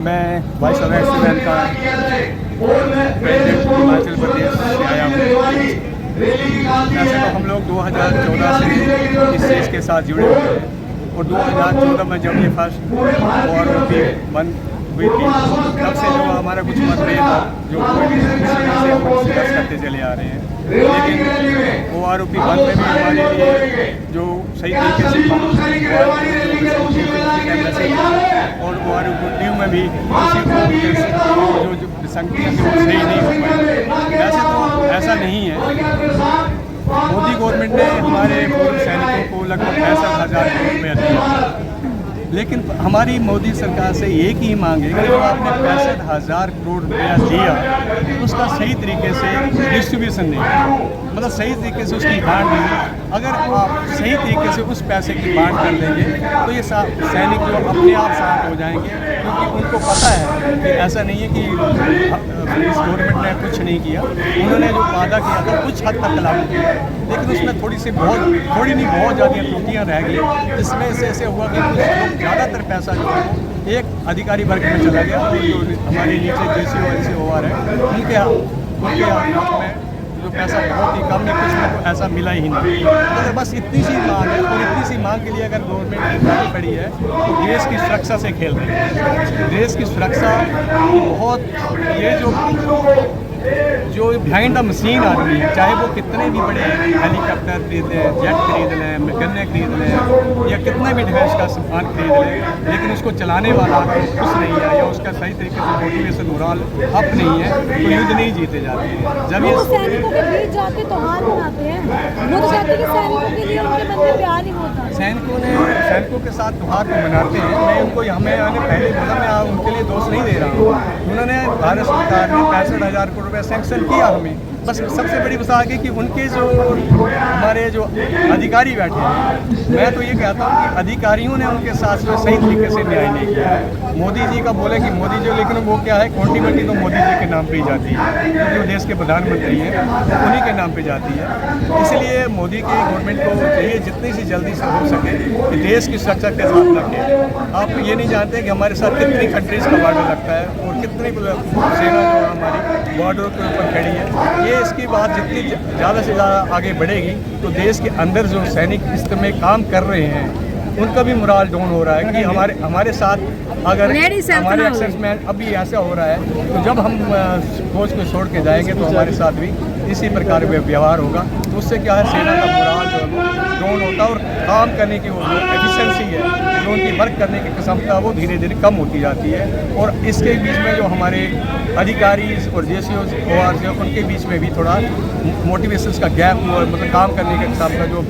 मैं vice president का president Himachal Pradesh से आया हूँ। वैसे तो हम लोग 2014 से इस चीज़ के साथ जुड़े हुए हैं और 2014 में जब ये फर्स्ट वॉर बंद हुई थी तब से जो हमारा कुछ मतभेद जो संघर्ष करते चले आ रहे हैं। लेकिन वो आरोपी बंद में भी हमारे लिए जो सही तरीके से और वो आरोपी में भी जो संख्या सही नहीं हो पाई। वैसे तो ऐसा नहीं है। मोदी गवर्नमेंट ने हमारे पूर्व सैनिकों को लगभग 65,000 करोड़ रुपया दिया, लेकिन हमारी मोदी सरकार से एक ही मांग है कि जो आपने 65,000 करोड़ रुपया दिया उसका सही तरीके से डिस्ट्रीब्यूशन नहीं, मतलब सही तरीके से उसकी बांट नहीं। अगर आप सही तरीके से उस पैसे की बांट कर देंगे तो ये सैनिक जो अपने आप शांत हो जाएंगे, क्योंकि उनको पता है कि ऐसा नहीं है कि इस गवर्नमेंट ने कुछ नहीं किया। उन्होंने जो वादा किया था कुछ हद तक लागू किया, लेकिन उसमें थोड़ी नहीं बहुत ज़्यादा त्रुटियाँ रह गई, जिसमें से ऐसे हुआ कि कुछ ज़्यादातर पैसा जो है वो एक अधिकारी वर्ग में चला गया और जो हमारे नीचे JCO है उनके हाथ में जो पैसा बहुत ही कम है, कुछ में तो ऐसा मिला ही नहीं। तो बस इतनी सी मांग है और इतनी सी मांग के लिए अगर गवर्नमेंट खड़ी पड़ी है तो देश की सुरक्षा से खेल रही है। देश की सुरक्षा बहुत ये जो बिहाइंड द मशीन आदमी है, चाहे वो कितने भी बड़े हेलीकॉप्टर खरीद लें, जेट खरीद लें, गन्ने खरीद लें या कितने भी डिफेंस का सामान खरीद लें, लेकिन उसको चलाने वाला कुछ नहीं है या उसका सही तरीके से मोटिवेशन मोरल अप नहीं है तो युद्ध नहीं जीते जाते हैं। जब ये सैनिकों के बीच जाते तो हार मनाते हैं, वो तो कहते हैं कि सैनिकों के लिए उनके मन में प्यार ही होता है। सैनिकों के साथ त्योहार को मनाते हैं। मैं उनको मैंने पहले बोला मैं उनके लिए दोष नहीं दे रहा हूँ। उन्होंने भारत सरकार ने 65,000 करोड़ रुपया सैंक्शन किया हमें, बस सबसे बड़ी बात आगे कि उनके जो हमारे जो अधिकारी बैठे हैं, मैं तो ये कहता हूँ कि अधिकारियों ने उनके साथ जो सही तरीके से न्याय नहीं किया है। मोदी जी का बोले कि मोदी जो, लेकिन वो क्या है कॉन्टिन्यूटी तो मोदी जी के नाम पे ही जाती है, जो देश के प्रधानमंत्री हैं उन्हीं के नाम पे जाती है। इसलिए मोदी की गवर्नमेंट को चाहिए जितनी सी जल्दी से हो सके कि देश की सुरक्षा के साथ रखें। आप ये नहीं जानते कि हमारे साथ कितनी कंट्रीज़ का बॉर्डर लगता है और कितनी सेना जो हमारी बॉर्डर के ऊपर खड़ी है। ये इसकी बात जितनी ज़्यादा से ज़्यादा आगे बढ़ेगी तो देश के अंदर जो सैनिक इस समय काम कर रहे हैं उनका भी मोरल डाउन हो रहा है कि हमारे साथ अगर हमारे एक्सेसमैन अभी ऐसा हो रहा है तो जब हम फौज को छोड़ के जाएंगे तो हमारे साथ भी इसी प्रकार का व्यवहार होगा। तो उससे क्या है, सेना का मोरल जो डाउन होता है और काम करने की वो एफिशिएंसी है, जो उनकी वर्क करने की क्षमता वो धीरे धीरे कम होती जाती है। और इसके बीच में जो हमारे अधिकारी और JCO ORs उनके बीच में भी थोड़ा मोटिवेशंस का गैप, मतलब काम करने की क्षमता जो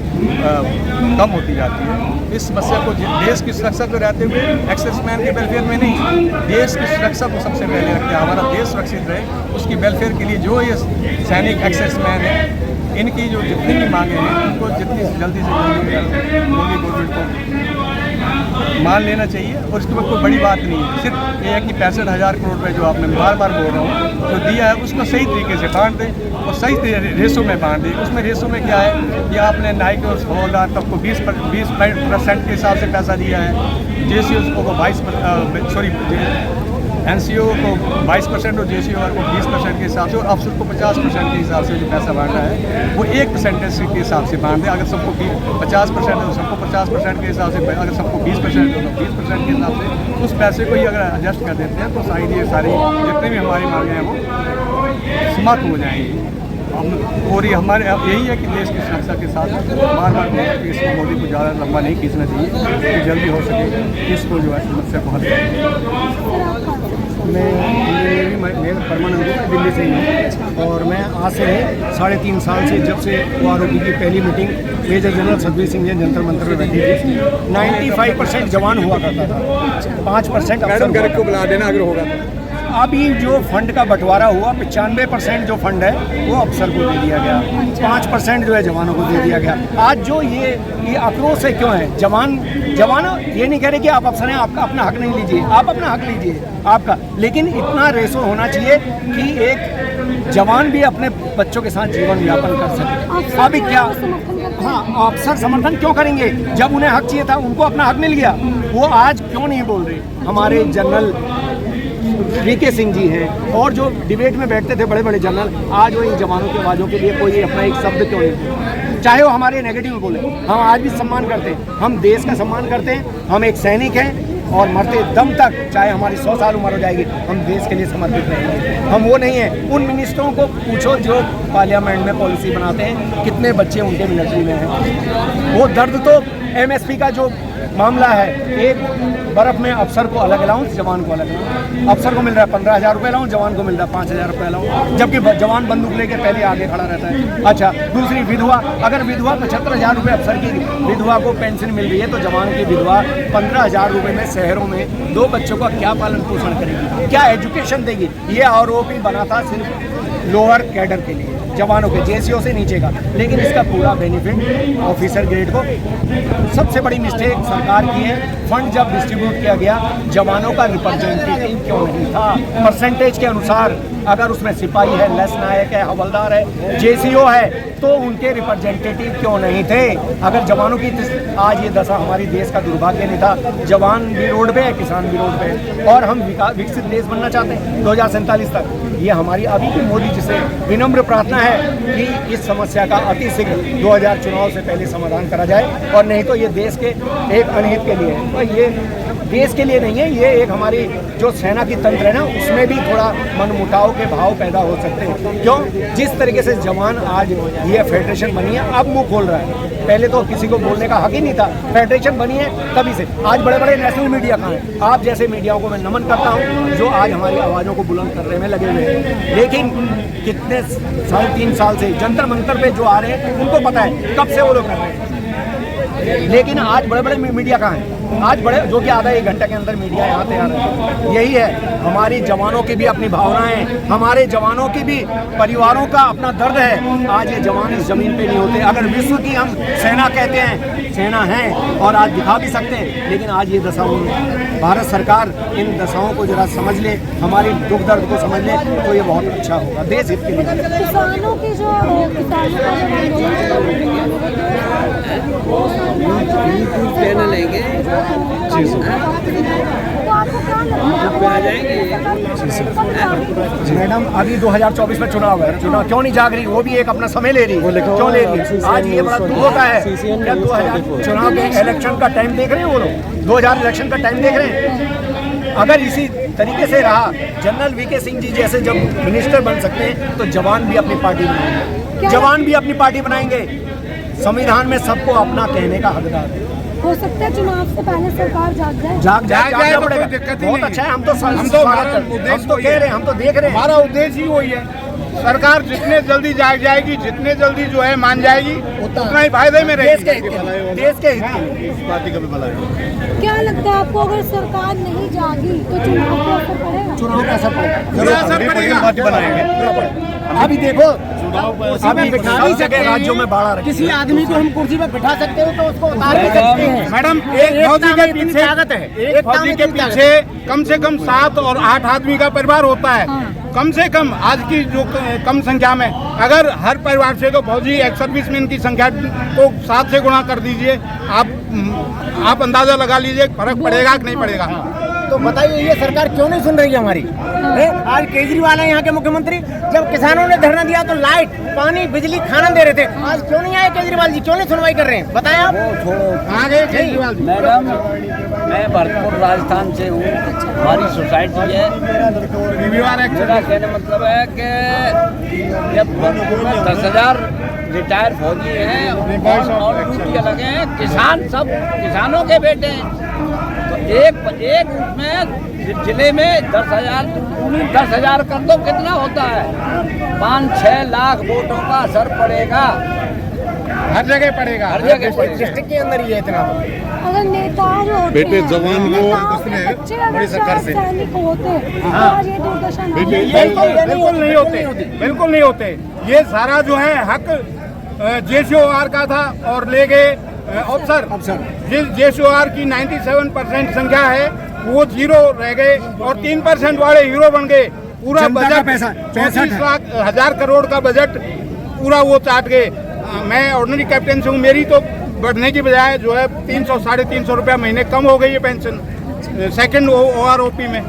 कम होती जाती है। इस समस्या को देश की सुरक्षा को रहते हुए एक्सेसमैन के वेलफेयर में नहीं, देश की सुरक्षा को सबसे पहले रखते हैं। हमारा देश सुरक्षित रहे उसकी वेलफेयर के लिए जो ये सैनिक एक्सेसमैन है, इनकी जो जितनी भी मांगे हैं उनको जितनी जल्दी से जल्दी मोदी गवर्नमेंट को मान लेना चाहिए। और इसके बाद कोई बड़ी बात नहीं है, सिर्फ ये है कि 65,000 करोड़ रुपये जो आपने बार बार बोल रहा हूँ जो दिया है उसको सही तरीके से बांट दें और सही रेशो में बांट दें। उसमें रेशो में क्या है कि आपने नाइक और हवलदार तक को 20% के हिसाब से पैसा दिया है, JCO को NCO को 22% और JCO को 20% के हिसाब से और अफसर को 50% के हिसाब से जो पैसा बांटा है वो 1% के हिसाब से बांट दें। अगर सबको 50% है तो सबको 50% के हिसाब से, अगर सबको 20% है तो 20% के हिसाब से उस पैसे को ही अगर एडजस्ट कर देते हैं तो शायद ये सारी जितनी भी हमारी मांगे हैं वो समाप्त हो जाएंगी। और ये हमारे यही है कि देश की सुरक्षा के साथ बार बार इसको मोदी को ज़्यादा लंबा नहीं खींचना चाहिए कि जल्दी हो सके इसको जो है समस्या को हल करें। मैं परमानंद दिल्ली से ही हूँ और मैं आज से 3.5 साल से जब से आरोपी की पहली meeting major general Satbir Singh ji Jantar Mantar में बैठी थी, 95% जवान हुआ करता था, 5% अफसर को बुला देना अगर होगा। अभी जो फंड का बंटवारा हुआ 95% जो फंड है वो अफसर को दे दिया गया, 5% जो है जवानों को दे दिया गया। आज जो ये आक्रोश है क्यों है, जवान ये नहीं कह रहे कि आप अफसर हैं, आपका अपना हक नहीं लीजिए, आप अपना हक लीजिए आपका, लेकिन इतना रेशो होना चाहिए कि एक जवान भी अपने बच्चों के साथ जीवन यापन कर सके। अभी क्या, हाँ अफसर समर्थन क्यों करेंगे जब उन्हें हक चाहिए था, उनको अपना हक मिल गया, वो आज क्यों नहीं बोल रहे। हमारे जनरल वीके सिंह जी हैं और जो डिबेट में बैठते थे बड़े बड़े जनरल, आज वो इन जवानों की आवाज़ों के लिए कोई अपना एक शब्द क्यों नहीं, चाहे वो हमारे नेगेटिव में बोले, हम आज भी सम्मान करते हैं, हम देश का सम्मान करते हैं, हम एक सैनिक हैं और मरते दम तक, चाहे हमारी 100 साल उम्र हो जाएगी, हम देश के लिए समर्पित रहेंगे। हम वो नहीं हैं। उन मिनिस्टरों को पूछो जो पार्लियामेंट में पॉलिसी बनाते हैं, कितने बच्चे उनके मिलिट्री में हैं। वो दर्द तो MSP का जो मामला है, एक बर्फ में अफसर को अलग अलाउंस, जवान को अलग अलाउंस। अफसर को मिल रहा है 15,000 रुपये अलाउंस, जवान को मिल रहा है 5,000 रुपये अलाउंस, जबकि जवान बंदूक लेके पहले आगे खड़ा रहता है। अच्छा, दूसरी विधवा, अगर विधवा 75,000 रुपये अफसर की विधवा को पेंशन मिल रही है, तो जवान की विधवा 15,000 रुपये में शहरों में 2 बच्चों का क्या पालन पोषण करेगी, क्या एजुकेशन देगी? ये आरोपी बना था सिर्फ लोअर कैडर के लिए, जवानों के, JCO से नीचे का, लेकिन इसका पूरा बेनिफिट ऑफिसर ग्रेड को। सबसे बड़ी मिस्टेक सरकार की है, फंड जब डिस्ट्रीब्यूट किया गया, जवानों का रिप्रेजेंटेटिव क्यों नहीं था? परसेंटेज के अनुसार अगर उसमें सिपाही है, लेस नायक है, हवलदार है, JCO है, तो उनके रिप्रेजेंटेटिव क्यों नहीं थे? अगर जवानों की आज ये दशा हमारी देश का दुर्भाग्य नहीं था। जवान भी रोड पे है, किसान भी रोड पे है, और हम विकसित देश बनना चाहते हैं 2047 तक। ये हमारी अभी की मोदी जी से विनम्र प्रार्थना है कि इस समस्या का अति शीघ्र 2000 चुनाव से पहले समाधान करा जाए, और नहीं तो ये देश के एक अनहित के लिए है। तो ये देश के लिए नहीं है, ये एक हमारी जो सेना की तंत्र है ना, उसमें भी थोड़ा मनमुटाव के भाव पैदा हो सकते हैं। क्यों? जिस तरीके से जवान आज ये फेडरेशन बनी है, अब मुंह खोल रहा है, पहले तो किसी को बोलने का हक ही नहीं था। फेडरेशन बनी है तभी से, आज बड़े बड़े नेशनल मीडिया कहाँ हैं? आप जैसे मीडियाओं को मैं नमन करता हूँ जो आज हमारी आवाज़ों को बुलंद करने में लगे हुए हैं। लेकिन कितने 3.5 साल से जंतर मंतर पे जो आ रहे हैं, उनको पता है कब से वो लोग कर रहे हैं। लेकिन आज बड़े बड़े मीडिया कहाँ हैं? आज बड़े, जो कि आधा 1 घंटे के अंदर मीडिया यहाँ तैयार है। यही है, हमारी जवानों की भी अपनी भावनाएं, हमारे जवानों की भी परिवारों का अपना दर्द है। आज ये जवान इस जमीन पे नहीं होते। अगर विश्व की हम सेना कहते हैं, सेना है और आज दिखा भी सकते हैं, लेकिन आज ये दशा हुई है। भारत सरकार इन दशाओं को जरा समझ ले, हमारी दुख दर्द को समझ ले, तो ये बहुत अच्छा होगा देश हित के लिए। किसानों की जो चैनल लेंगे जी सर, तो आपको क्या लगता है? मैडम, अभी 2024 में चुनाव है, चुनाव क्यों नहीं जाग रही? वो भी एक अपना समय ले रही है, क्यों ले रही है? आज ये बड़ा दुख होता है। क्या 2000 चुनाव के इलेक्शन का टाइम देख रहे हैं वो लोग? 2000 इलेक्शन का टाइम देख रहे हैं? अगर इसी तरीके से रहा, जनरल वीके सिंह जी जैसे जब मिनिस्टर बन सकते हैं, तो जवान भी अपनी पार्टी बनाएंगे, जवान भी अपनी पार्टी बनाएंगे। संविधान में सबको अपना कहने का हकदार है। हो सकता है चुनाव से पहले सरकार जाग जाए, जाग जाए तो कोई दिक्कत बहुत अच्छा है। हम तो कह रहे हैं, हम तो देख रहे हैं, हमारा उद्देश्य ही वही है। सरकार जितने जल्दी जाग जाएगी, जितने जल्दी जो है मान जाएगी, उतना ही फायदे में रहेगी। देश के हित में पार्टी का भी भला है। क्या लगता है आपको, अगर सरकार नहीं जागी तो चुनाव का असर पड़ेगा? चुनाव का असर पड़ेगा। अभी देखो, अभी बिठा नहीं सके राज्यों में बाढ़ आ रही है। किसी आदमी को हम कुर्सी पर बिठा सकते हो तो उसको उतार भी सकते हैं। मैडम, एक फौजी के पीछे ताकत है, एक फौजी के पीछे कम से कम 7 और 8 आदमी का परिवार होता है। कम से कम आज की जो कम संख्या में, अगर हर परिवार से तो फौजी एक्स सर्विसमैन की संख्या को 7 से गुणा कर दीजिए, आप अंदाजा लगा लीजिए फर्क पड़ेगा कि नहीं पड़ेगा। तो बताइए, ये सरकार क्यों नहीं सुन रही है हमारी? आज केजरीवाल है यहाँ के मुख्यमंत्री, जब किसानों ने धरना दिया तो लाइट, पानी, बिजली, खाना दे रहे थे। आज क्यों नहीं आए केजरीवाल जी? क्यों नहीं सुनवाई कर रहे हैं? बताएं आप। आ गए केजरीवाल जी। मैडम, मैं भरतपुर राजस्थान से हूँ, हमारी सोसाइटी है। मेरा कहने मतलब है कि जब भरतपुर में 10,000 रिटायर फौजी हैं और ड्यूटी अलग है, किसान सब किसानों के बेटे हैं, तो एक उसमें जिले में 10,000 कर दो, कितना होता है? 5-6 लाख वोटों का असर पड़ेगा, हर जगह पड़ेगा, हर जगह पड़ेगा। डिस्ट्रिक्ट के अंदर ही है इतना। अगर नेता जो होते बेटे हैं, जवान को नेताओं उसने के बच्चे अगर बड़ी सरकार से सैनिक होते तो आज ये दुर्दशा नहीं होती। बिल्कुल नहीं होते, बिल्कुल नहीं होते। ये सारा जो है हक JCOR का था और ले गए अफसर। जिस JCOR की 97% संख्या है वो 0 रह गए और 3% वाले हीरो बन गए। पूरा बजट 64,000 करोड़ का बजट पूरा वो चाट गए। मैं ऑर्डिनरी कैप्टन से हूँ, मेरी तो बढ़ने की बजाय जो है 300-350 रुपया महीने कम हो गई है पेंशन सेकंड OROP में।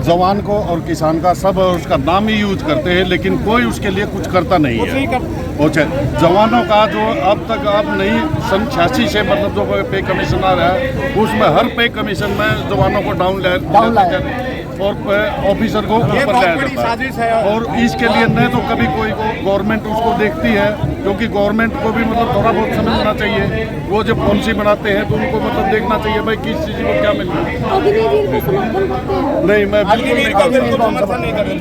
जवान को और किसान का सब उसका नाम ही यूज करते हैं, लेकिन कोई उसके लिए कुछ करता नहीं है। अच्छा, जवानों का जो अब तक आप नहीं सन 86 से मतलब जो पे कमीशन आ रहा है, उसमें हर पे कमीशन में जवानों को डाउन और ऑफिसर को ऊपर लाया जाता है। और इसके लिए न तो कभी कोई गवर्नमेंट उसको देखती है, क्योंकि गवर्नमेंट को भी मतलब थोड़ा बहुत समझना चाहिए। वो जब पॉलिसी बनाते हैं तो उनको मतलब देखना चाहिए भाई किस चीज़ को क्या मिल रहा है। अग्निवीर को समर्थन करते हैं? नहीं, मैं अग्निवीर का बिल्कुल समर्थन नहीं करते,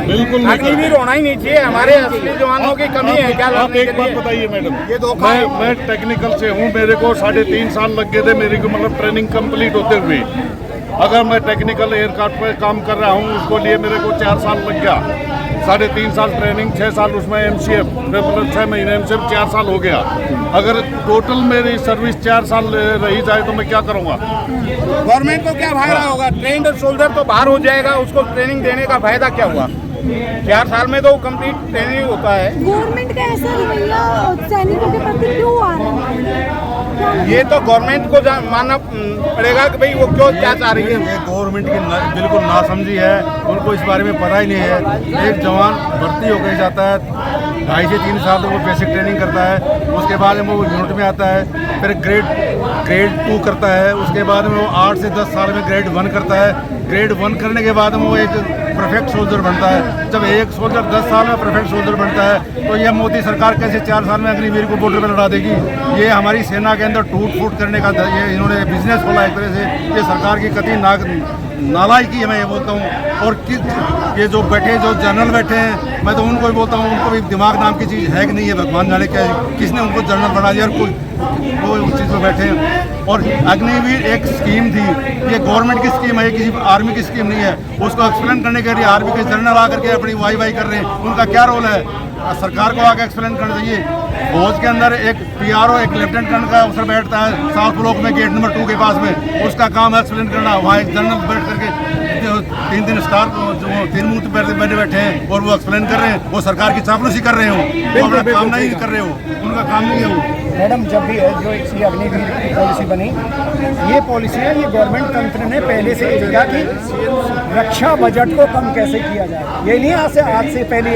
बिल्कुल नहीं। अग्निवीर होना ही नहीं चाहिए। हमारे असली जवानों की कमी है क्या? आप एक बात बताइए मैडम, ये धोखा है। मैं टेक्निकल से हूँ, मेरे को 3.5 साल लग गए थे मेरी को मतलब ट्रेनिंग कंप्लीट होते हुए। अगर मैं टेक्निकल एयरक्राफ्ट पर काम कर रहा हूँ, उसको लिए मेरे को 4 साल लग गया। 3.5 साल ट्रेनिंग, 6 साल उसमें MCF, मतलब 6 महीने MCF, 4 साल हो गया। अगर टोटल मेरी सर्विस 4 साल रही जाए तो मैं क्या करूँगा? गवर्नमेंट को क्या फायदा होगा? ट्रेंड सोल्जर तो बाहर हो जाएगा, उसको ट्रेनिंग देने का फायदा क्या हुआ? 4 साल में तो कंप्लीट ट्रेनिंग होता है। गवर्नमेंट का ऐसा रवैया सैनिकों के प्रति क्यों आ रहा है? ये तो गवर्नमेंट को मानना पड़ेगा कि भाई वो क्यों क्या चाह रही है। ये गवर्नमेंट की बिल्कुल नासमझी है, उनको इस बारे में पता ही नहीं है। एक जवान भर्ती होकर जाता है, 2.5 से 3 साल तो वो बेसिक ट्रेनिंग करता है, उसके बाद में वो यूनिट में आता है, फिर ग्रेड 2 करता है, उसके बाद में वो 8 से 10 साल में ग्रेड 1 करता है। ग्रेड 1 करने के बाद में वो एक परफेक्ट सोल्जर बनता है। जब एक सोल्जर 10 साल में परफेक्ट सोल्जर बनता है तो ये मोदी सरकार कैसे 4 साल में अग्निवीर को बॉर्डर पर लड़ा देगी? ये हमारी सेना के अंदर टूट फूट करने का ये इन्होंने बिजनेस खोला एक तरह से। ये सरकार की कतई नालायकी है, मैं ये बोलता हूँ। और ये जो जनरल बैठे हैं, मैं तो उनको भी बोलता हूँ, उनको भी दिमाग नाम की चीज़ है कि नहीं है, भगवान जाने क्या है, किसने उनको जनरल बना दिया और वो उस चीज़ पर बैठे हैं। और अग्निवीर एक स्कीम थी, ये गवर्नमेंट की स्कीम है, किसी आर्मी की स्कीम नहीं है। उसको एक्सप्लेन करने के लिए आर्मी के जनरल आकर के अपनी वाई कर रहे हैं, उनका क्या रोल है? सरकार को आके एक्सप्लेन करना चाहिए। फौज के अंदर एक PRO, एक लेफ्टिनेंट कर्नल का अफसर बैठता है साउथ ब्लॉक में गेट नंबर 2 के पास में, उसका काम एक्सप्लेन करना। वहाँ एक जनरल बैठ करके 3 स्टार जो 3 मुंह बैठे बैठे हैं और वो एक्सप्लेन कर रहे हैं, वो सरकार की चापलूसी कर रहे हो, वो अपना काम नहीं कर रहे हो, उनका काम नहीं है वो। मैडम, जब भी जो ये अग्निवीर की पॉलिसी बनी, ये पॉलिसी है, ये गवर्नमेंट तंत्र ने पहले से किया कि रक्षा बजट को कम कैसे किया जाए। ये नहीं आज से पहले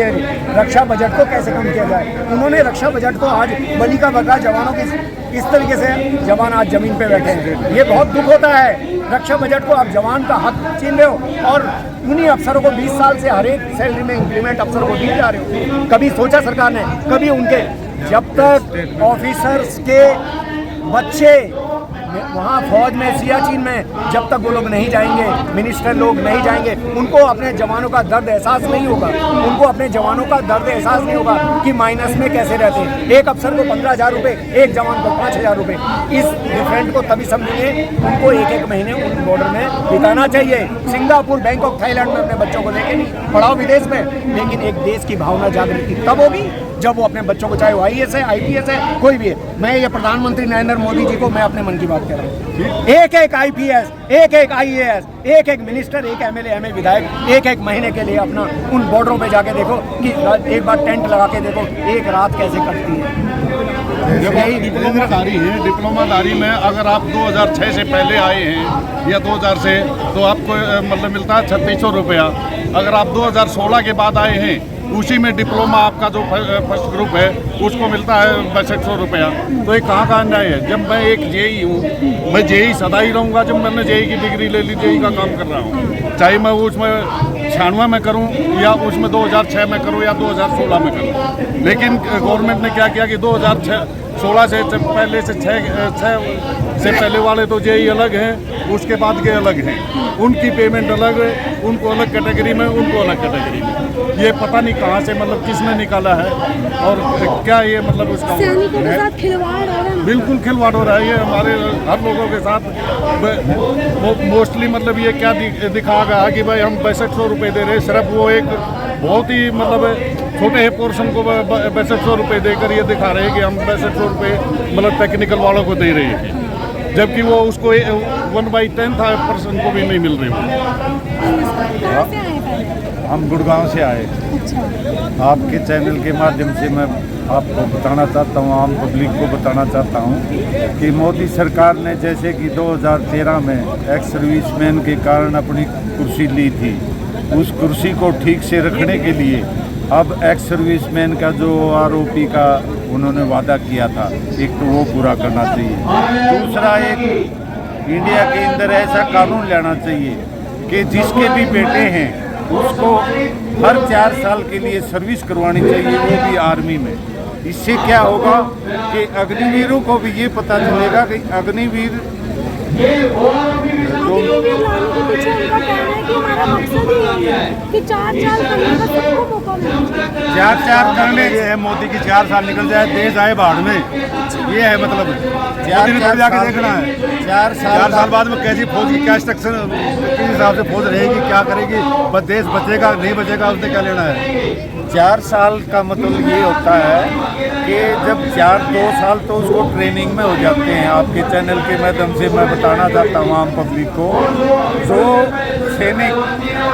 रक्षा बजट को कैसे कम किया जाए। उन्होंने रक्षा बजट को आज बलि का बकरा जवानों की इस तरीके से जवान आज जमीन पे बैठे हैं। ये बहुत दुख होता है। रक्षा बजट को आप जवान का हक छीन रहे हो और उन्हीं अफसरों को 20 साल से हर एक सैलरी में इंक्रीमेंट अफसर को दिए जा रहे हो। कभी सोचा सरकार ने, कभी उनके जब तक ऑफिसर्स के बच्चे वहाँ फौज में सियाचिन में जब तक वो लोग नहीं जाएंगे, मिनिस्टर लोग नहीं जाएंगे, उनको अपने जवानों का दर्द एहसास नहीं होगा। उनको अपने जवानों का दर्द एहसास नहीं होगा कि माइनस में कैसे रहते हैं। एक अफसर को 15,000 रुपये, एक जवान को 5,000 रुपये। इस डिफरेंट को तभी समझेंगे, उनको एक महीने उन बॉर्डर में बिताना चाहिए। सिंगापुर, बैंकॉक, थाईलैंड में अपने बच्चों को लेके नहीं पढ़ाओ विदेश में, लेकिन एक देश की भावना जागृति तब होगी जब वो अपने बच्चों को, चाहे वो IAS है, IPS है, कोई भी है। मैं ये प्रधानमंत्री नरेंद्र मोदी जी को मैं अपने मन की बात कह रहा हूँ। एक IPS, एक IAS, एक मिनिस्टर, एक MLA, MA विधायक एक महीने के लिए अपना उन बॉर्डरों पे जाके देखो कि एक बार टेंट लगा के देखो एक रात कैसे कटती है। डिप्लोमाधारी है, डिप्लोमाधारी में अगर आप 2006 से पहले आए हैं या 2000 से, तो आपको मतलब मिलता है 3600 रुपया। अगर आप 2016 के बाद आए हैं, उसी में डिप्लोमा आपका जो फर्स्ट ग्रुप है उसको मिलता है 6200 रुपया। तो ये कहाँ का अन्याय है? जब मैं एक JE हूँ, मैं JE सदा ही रहूँगा। जब मैंने JE की डिग्री ले ली, JE का काम कर रहा हूँ, चाहे मैं उसमें 96 में करूँ या उसमें 2006 में करूँ या 2016 में करूँ। लेकिन गवर्नमेंट ने क्या किया कि 2016 से पहले से 6 से पहले वाले तो JE अलग हैं, उसके बाद के अलग हैं, उनकी पेमेंट अलग है, उनको अलग कैटेगरी में, उनको अलग कैटेगरी में। ये पता नहीं कहाँ से मतलब किसने निकाला है और क्या ये मतलब उसका सैनिकों के साथ खिलवाड़ हो रहा है। बिल्कुल खिलवाड़ हो रहा है। ये हमारे हर लोगों के साथ मोस्टली मतलब ये क्या दिखा गया कि भाई हम 6200 रुपये दे रहे हैं। सिर्फ वो एक बहुत ही मतलब छोटे पोर्शन को 6200 रुपये देकर ये दिखा रहे हैं कि हम 6200 रुपये मतलब टेक्निकल वालों को दे रहे हैं, जबकि वो उसको 1/10 को भी नहीं मिल रही। हम गुड़गांव से आए। आपके चैनल के माध्यम से मैं आपको बताना चाहता हूँ, आम पब्लिक को बताना चाहता हूँ कि मोदी सरकार ने जैसे कि 2013 में एक्स सर्विसमैन के कारण अपनी कुर्सी ली थी, उस कुर्सी को ठीक से रखने के लिए अब एक्स सर्विसमैन का जो आरोपी का उन्होंने वादा किया था, एक तो वो पूरा करना चाहिए। दूसरा, एक इंडिया के अंदर ऐसा कानून लाना चाहिए कि जिसके भी बेटे हैं उसको हर 4 साल के लिए सर्विस करवानी चाहिए, वो भी आर्मी में। इससे क्या होगा कि अग्निवीरों को भी ये पता चलेगा कि अग्निवीर अग्निवीर लाने के पीछे उनका कहना है कि हमारा मकसद ही यही है कि 4 साल करने का सबको मौका मिले। 4 करने ये है, मोदी की 4 साल निकल जाए, देश आए बाढ़ में, ये है मतलब। मोदी ने तब जाके देखना है 4 साल बाद में कैसी फौज की क्या स्ट्रक्चर, किस हिसाब से फौज रहेगी, क्या करेगी, बस देश बचेगा नहीं बचेगा उसने क्या लेना है। 4 साल का मतलब ये होता है कि जब 2 साल तो उसको ट्रेनिंग में हो जाते हैं। आपके चैनल के माध्यम से मैं बताना चाहता हूँ आम पब्लिक को, जो सैनिक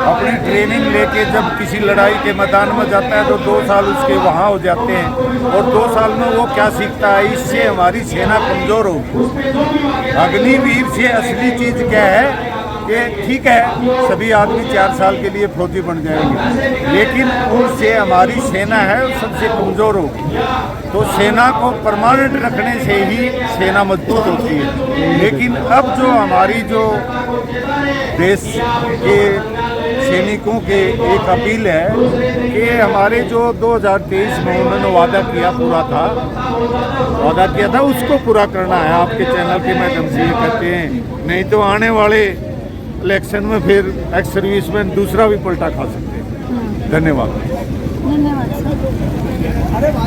अपनी ट्रेनिंग लेके जब किसी लड़ाई के मैदान में जाता है तो 2 साल उसके वहाँ हो जाते हैं, और 2 साल में वो क्या सीखता है, इससे हमारी सेना कमज़ोर होगी। अग्निवीर से असली चीज़ क्या है कि ठीक है सभी आदमी 4 साल के लिए फौजी बन जाएंगे, लेकिन उनसे हमारी सेना है सबसे कमज़ोर होगी। तो सेना को परमानेंट रखने से ही सेना मजबूत होती है। लेकिन अब जो हमारी जो देश के सैनिकों के एक अपील है कि हमारे जो 2023 में उन्होंने वादा किया था उसको पूरा करना है। आपके चैनल के माध्यम से ये कहते हैं, नहीं तो आने वाले इलेक्शन में फिर एक्स सर्विसमैन दूसरा भी पलटा खा सकते हैं। धन्यवाद। धन्यवाद सर।